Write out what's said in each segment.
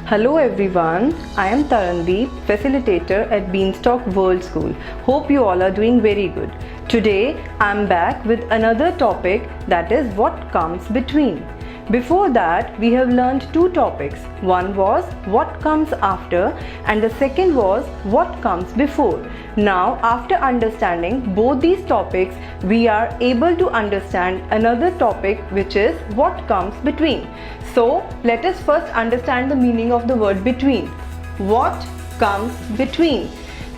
Hello everyone, I am Tarandeep, facilitator at Beanstalk World School. Hope you all are doing very good. Today I am back with another topic, that is what comes between. Before that we have learned two topics. One was what comes after and the second was what comes before. Now after understanding both these topics, we are able to understand another topic, which is what comes between. So let us first understand the meaning of the word between. What comes between?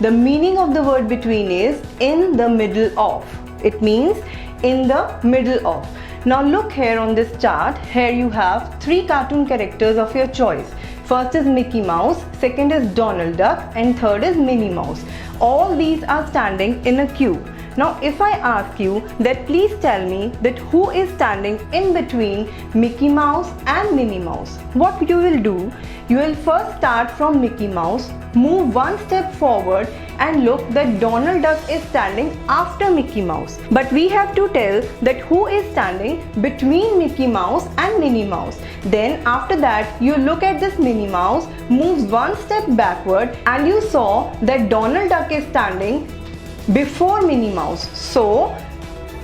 The meaning of the word between is in the middle of. It means in the middle of. Now look here on this chart. Here you have three cartoon characters of your choice. First is Mickey Mouse, second is Donald Duck, and third is Minnie Mouse. All these are standing in a queue. Now if I ask you that please tell me that who is standing in between Mickey Mouse and Minnie Mouse, what you will do? You will first start from Mickey Mouse, move one step forward and look that Donald Duck is standing after Mickey Mouse. But we have to tell that who is standing between Mickey Mouse and Minnie Mouse. Then after that you look at this Minnie Mouse, moves one step backward and you saw that Donald Duck is standing before Minnie Mouse. So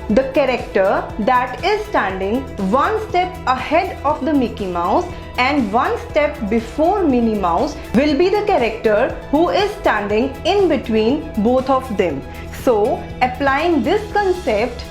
the character that is standing one step ahead of the Mickey Mouse and one step before Minnie Mouse will be the character who is standing in between both of them. So applying this concept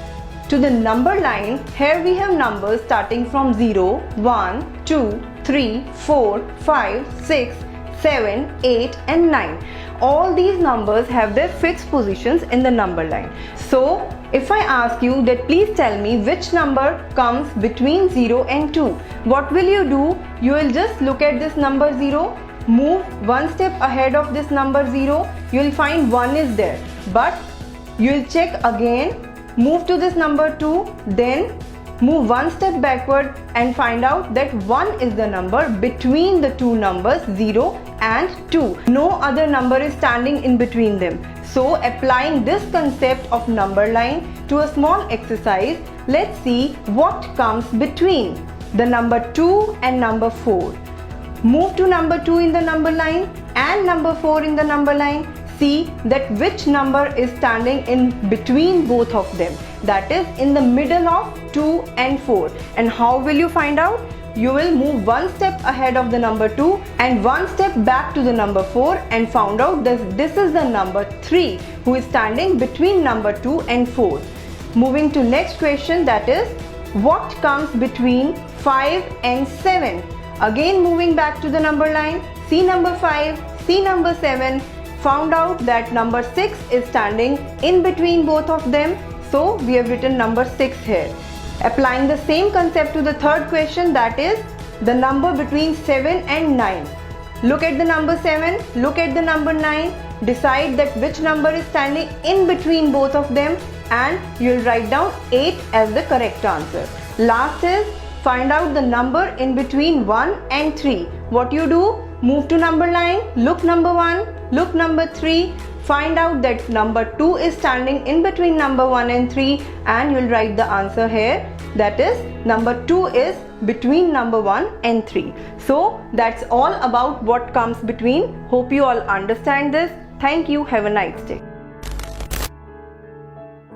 to the number line, here we have numbers starting from 0, 1, 2, 3, 4, 5, 6, 7, 8 and 9. All these numbers have their fixed positions in the number line. So if I ask you that please tell me which number comes between 0 and 2, what will you do? You will just look at this number 0, move one step ahead of this number 0, you will find 1 is there. But you will check again, move to this number 2, then move one step backward and find out that 1 is the number between the two numbers 0 and 2. No other number is standing in between them. So applying this concept of number line to a small exercise, let's see what comes between the number 2 and number 4. Move to number 2 in the number line and number 4 in the number line. See that which number is standing in between both of them, that is in the middle of 2 and 4. And how will you find out? You will move one step ahead of the number 2 and one step back to the number 4 and found out that this is the number 3 who is standing between number 2 and 4. Moving to next question, that is what comes between 5 and 7. Again moving back to the number line, see number 5, see number 7, found out that number 6 is standing in between both of them. So we have written number 6 here. Applying the same concept to the third question, that is the number between 7 and 9. Look at the number 7, look at the number 9, decide that which number is standing in between both of them and you will write down 8 as the correct answer. Last is find out the number in between 1 and 3. What you do? Move to number line, look number 1, look number 3, find out that number 2 is standing in between number 1 and 3 and you will write the answer here, that is number 2 is between number 1 and 3. So that's all about what comes between. Hope you all understand this. Thank you. Have a nice day.